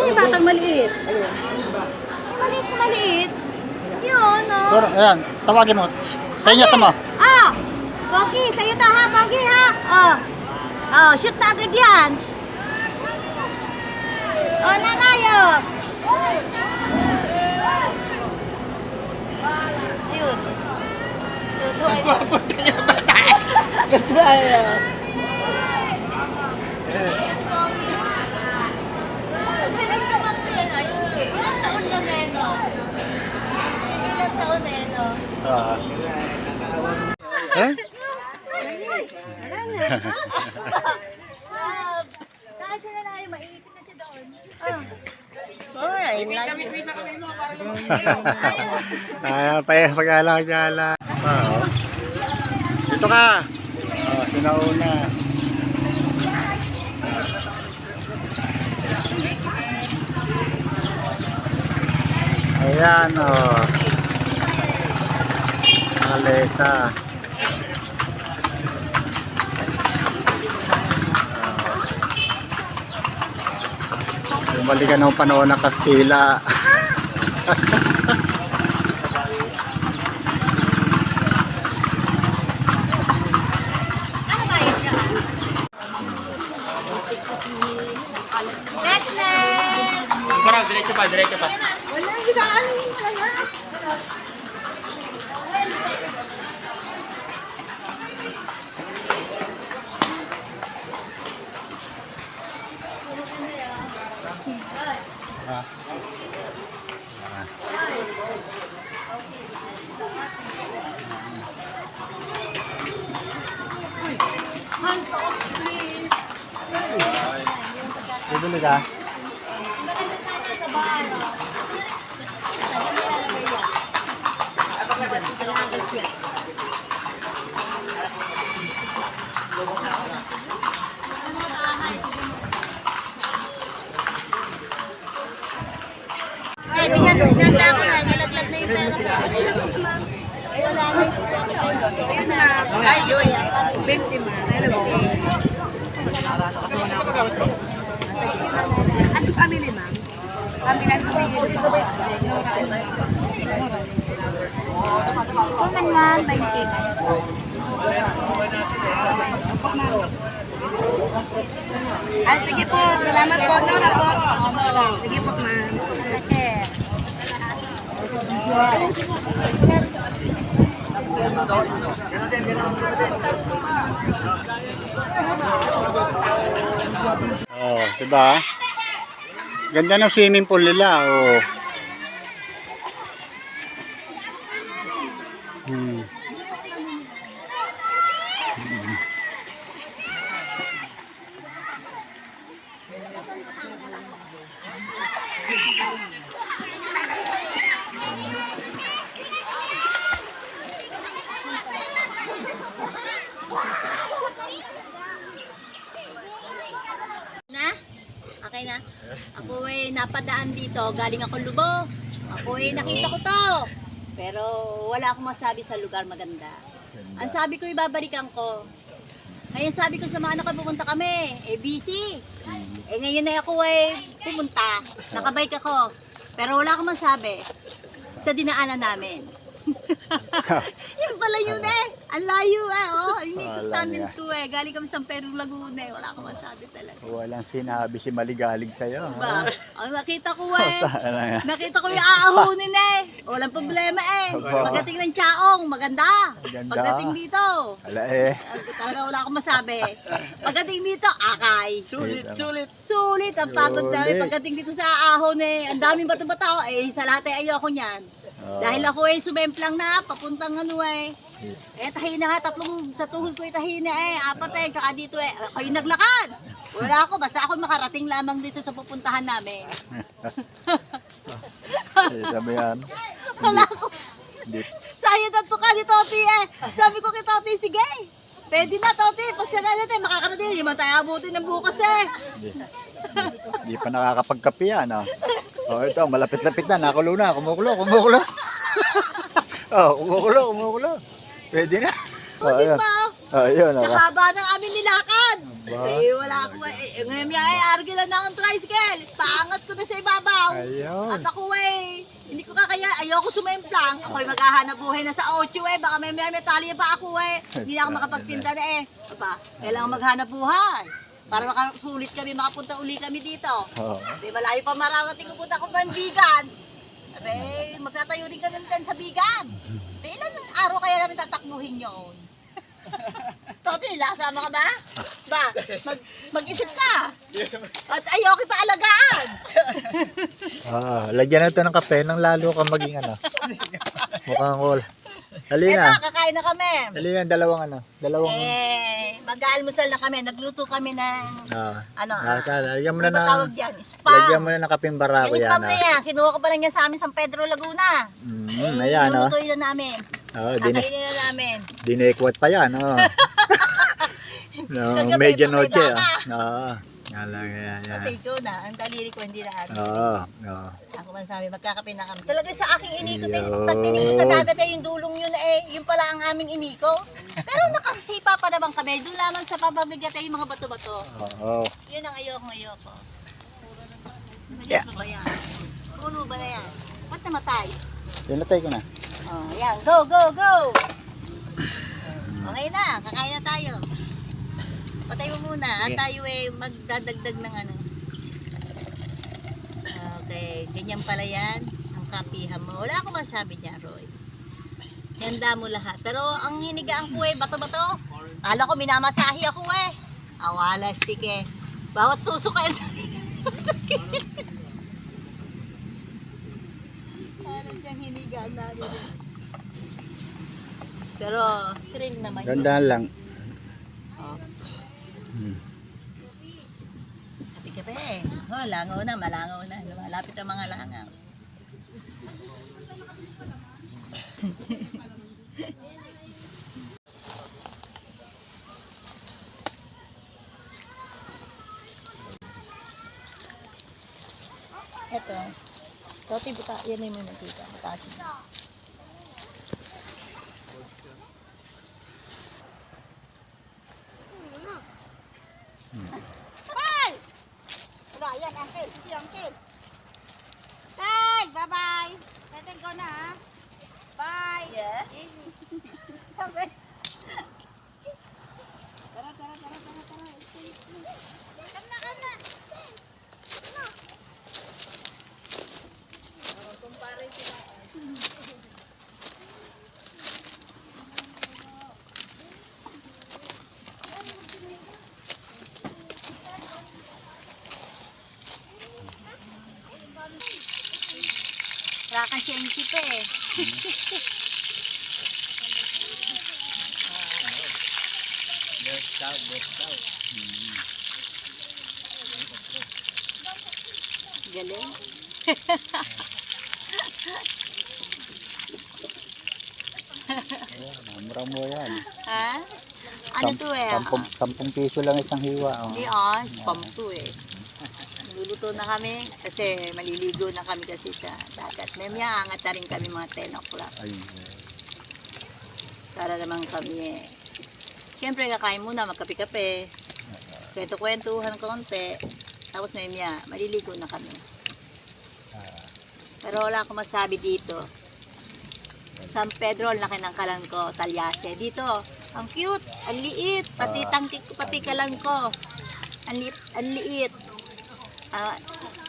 Kasi yung batang maliit. Ayun. Maliit na maliit. Yun, no? Pero, ayan, tawagin mo. Sa inyo, sa mo. Ah! Pogi, sa'yo na ha, Pogi ha. Oh. Oh, shoot na agad yan. Oh, nanayo. Ayun. Papunta niya ba tayo? Kasaya. Magaling naman ko yan. Ay, ilang taon na Neno? Ilang taon Neno? Eh? Saan sila na yung maiipit na siya doon? Pag-ala-gala. Dito ka. Sinauna. Ayan, Alesa. Bumalikan ng panahon ng Kastila. Diretso pa, diretso pa. Wala, higaan mo yung talaga. Hands off, please. Bibili ka? Eh, bigyan ako na, nilaglag na yung pera ko. Wala na. Ay, yun. 20 man. Ano family, ma'am? Kami lang bigyan ko. Kuman nga, 20. Ay, sige po. Salamat po. Nora po. Sige po, ma'am. Oh, diba? Ganda ng swimming pool nila, oh. Na? Okay na? Ako ay napadaan dito, galing ako Lubo. Ako ay nakita ko to. Pero wala akong masabi sa lugar maganda. Ang sabi ko ibabalikan ko. Ngayon sabi ko sa mga anak ko pumunta kami, eh busy. Eh ngayon ay ako ay pumunta, nakabike ako. Pero wala akong masabi sa dinaanan namin. Yun pala yun eh. Ang layo eh. Oh. Inikot namin to eh. Galing kami sa Perú, Laguna eh. Wala akong masabi talaga. Walang sinabi si Maligalig sa'yo. Diba? Ang nakita ko eh. Nakita ko yung aahunin eh. Walang problema eh. Pagdating ng Chaong, maganda. Pagdating dito, Ala eh. talaga wala akong masabi. Pagdating dito, akay. Sulit ang pagod namin. Pagdating dito sa ahon eh. Ang daming bato-bato. Eh, sa lahat eh, ayoko niyan. Dahil ako eh, sumemplang na, papuntang ano eh. Eh, tahina nga, tatlong sa tuhod ko eh, tahina eh. Apat eh, tsaka dito eh. Kayo naglakad. Wala ako, basta ako makarating lamang dito sa pupuntahan namin. Sabi yan. Wala ako. Sayang ang tuka ni Toti eh. Sabi ko kay Toti, sige. Pwede na Toti, pag siya natin, makakarating. Hindi man tayo abutin ng bukas eh. Hindi pa nakakapagkape yan, oh. Oh, ito, malapit-lapit na, nakulo na, kumukulo. Oh, kumukulo. Pwede na. Pusin pa oh. Ayun, Sa ako. haba ng aming nilakad. Aba. Eh, wala ako. Ngayon ay argue lang na akong tricycle. Paangat ko na sa ibabaw. Ayun. At ako hindi ko kakaya. Ayoko sumemplang. Ako'y maghahanap buhay na sa 8 Baka may tali pa ako Hindi na ako makapagtinda na Aba, kailangan maghanap buhay. Para makasulit kami, makapunta uli kami dito. Oo. Malayo pa mararating ko punta ko pa ng Bigan. Magtatayo din kami ng sa Bigan. Ilan araw kaya namin tatakbuhin yun? Toti, sama ka ba? Mag-isip ka. At ayoko pa alagaan. Lagyan natin ng kape nang lalo ka maging mukhang wala. Dali na. Kakain na kami. Dali na, dalawang Mag-aalmusal na kami. Nagluto kami ng, lagyan mo na ano ba ng, tawag yan? Spam. lagyan mo na ng kapeng barako Yung yan. spam na yan, kinuha ko pa lang yan sa amin San Pedro, Laguna. Ayan, Lulutuin na namin. Kakainin na namin. Dinekwat pa yan, Kagabi, medyo patay noche, baka. Yan. Patay ko na. Ang daliri ko hindi na alis. Ako man sabi, magkakape na kami. Talaga sa aking iniko, pag tinig ko sa dagat yung dulong yun yung pala ang aming iniko. Pero nakasipa pa naman kami. Doon lamang sa pababigat yung mga bato-bato. Yun ang ayoko. Maliit pa ba yan? Puno ba na yan? Ba't namatay? Pinatay ko na. Ayan. Go! Okay na, kakain na tayo. Patay mo muna. At tayo magdadagdag ng Okay, ganyan pala yan. Ang kapihan mo. Wala akong masabi niya, Roy. Handa mo lahat. Pero ang hinigaan ko bato-bato. Kala ko minamasahi ako Awala, stick Bawat tusok kayo sa sakit. Parang siyang hinigaan namin. Pero, thrill naman yun. Gandaan lang. Kape-kape. Langaw na, malangaw na. Lumalapit ang mga langaw. Ito. Toti, yan ay muna dito. Butasin. Bye! Wala, yan, uncle. Sige, uncle. Tay, bye-bye. Letting go na, ha? Bye. Yeah? Sabi. Tara. Kana. Wala kang sensi pa Galing. Murang mo yan. Ha? Ano to 10 piso lang isang hiwa. Hindi spam to Luluto na kami kasi maliligo na kami kasi sa dagat. Mamaya angat na rin kami mga 10 o'clock. Para naman kami Siyempre kakain muna, magkape-kape. Kwento-kwentuhan konti. Tapos mamaya maliligo na kami. Pero wala akong masabi dito. San Pedro, ang laki ng kalan ko, Talyase. Dito, ang cute, ang liit, pati tangkik ko, pati kalan ko. Ang liit.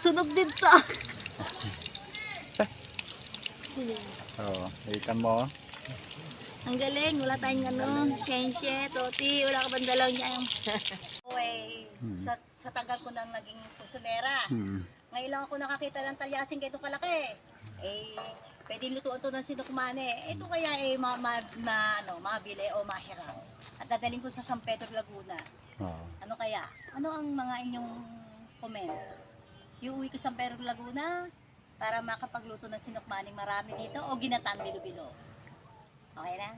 Sunog din to. Kita mo. Ang galing, wala tayong siyensye, toti, wala ka bang dalaw niya yung... sa tagal ko nang naging kusinera. Ngayon lang ako nakakita ng talyasing ganito kalaki. Pwede lutuan to ng sinukmane. Ito kaya mabili o mahiram. At dadaling ko sa San Pedro, Laguna. Ano kaya? Ano ang mga inyong comment? Iuwi ko sa San Pedro, Laguna para makapagluto ng sinukmaning marami dito o ginatang bilo-bilo? Okay na?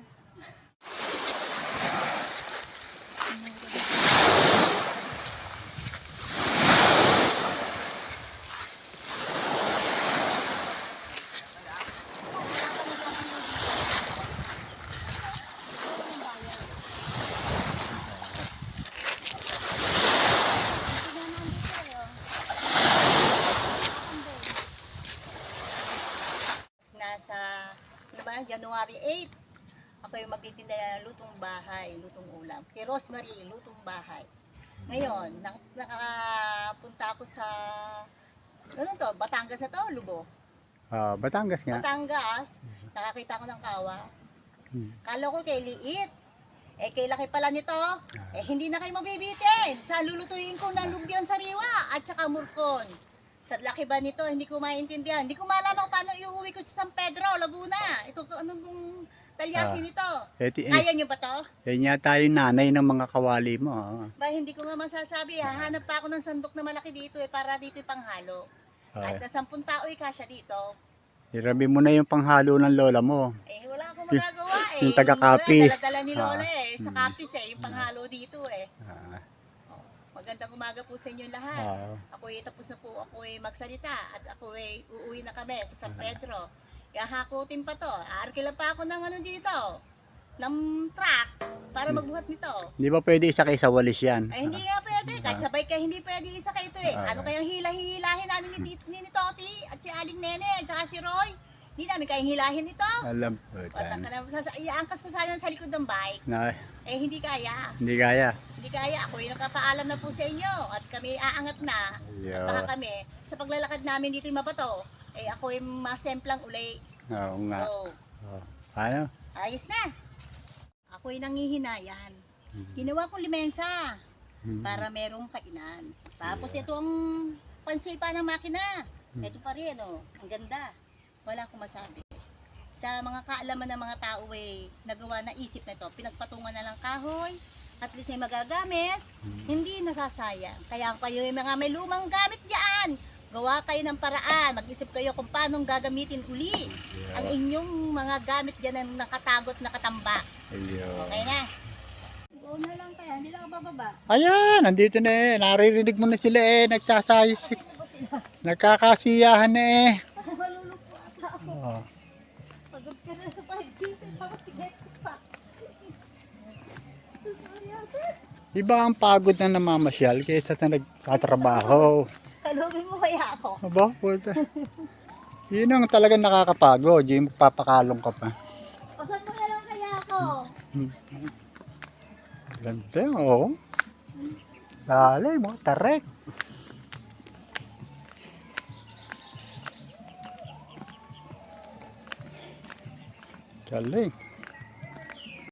February 8, ako yung magtitinda ng lutong bahay, lutong ulam. Kay Rosemary, lutong bahay. Ngayon, nakapunta ako sa, ano to, Batangas na to, Lubo. Batangas nga. Batangas, nakakita ko ng kawa. Hmm. Kala ko kay liit. Kay laki pala nito. Hindi na kayo mabibitin. Sa lulutuin ko ng lumpiang sariwa at saka murkon. Sa laki ba nito, hindi ko maintindihan. Hindi ko malaman paano iuwi ko sa San Pedro, Laguna. Ito, anong talyasi nito? Kaya nyo ba to? Yan yata yung nanay ng mga kawali mo. Ba, hindi ko nga masasabi. Hahanap pa ako ng sandok na malaki dito para dito yung panghalo. Kahit na 10 tao kasya dito. Irabi mo na yung panghalo ng lola mo. Wala akong magagawa Yung taga-kapis. Dala-dala ni Lola sa kapis yung panghalo dito Magandang umaga po sa inyo lahat. Ako tapos na po ako magsalita at ako uuwi na kami sa San Pedro. Hakutin pa to. Aarkila pa ako ng ano dito, ng truck para magbuhat nito. Hindi ba pwede isakay sa walis yan? Hindi nga pwede. Kahit sabay kayo, hindi pwede isa kayo ito Ano kayang hila-hilahin namin ni Toti at si Aling Nene at saka si Roy? Hindi namin kayang hilahin ito. Alam po. Iangkas ko sana sa likod ng bike. Hindi kaya. Hindi kaya. Hindi kaya. Ako yung nagpapaalam na po sa inyo at kami aangat na. At baka kami, sa paglalakad namin dito yung mabato, ako yung masemplang uli. Oo nga. So, Ano? ayos na. Ako yung nangihinayan. Ginawa kong limensa para merong kainan. Tapos ito ang pansil pa ng makina. Ito pa rin, ang ganda. Wala akong masabi. Sa mga kaalaman ng mga tao nagawa na isip na ito, pinagpatungan na lang kahoy, at least ay magagamit, hindi nasasayang. Kaya kayo yung mga may lumang gamit dyan, gawa kayo ng paraan, mag-isip kayo kung paano gagamitin uli ang inyong mga gamit dyan na nakatagot na katambak. Okay na? Go na lang kaya, hindi lang bababa. Ayan, nandito na naririnig mo na sila nagsasayos. Nagkakasiyahan na Malulupo ata ako. Pagod ka na sa 5 days, tapos sige pa. Iba ang pagod na namamasyal kaysa sa nagtatrabaho. Kalugin mo kaya ako. Aba, puta. Yun ang talagang nakakapagod. Yung papakalong ka pa. Pasan mo na lang kaya ako. Ganda, oo. Dali mo, tarek. Galing.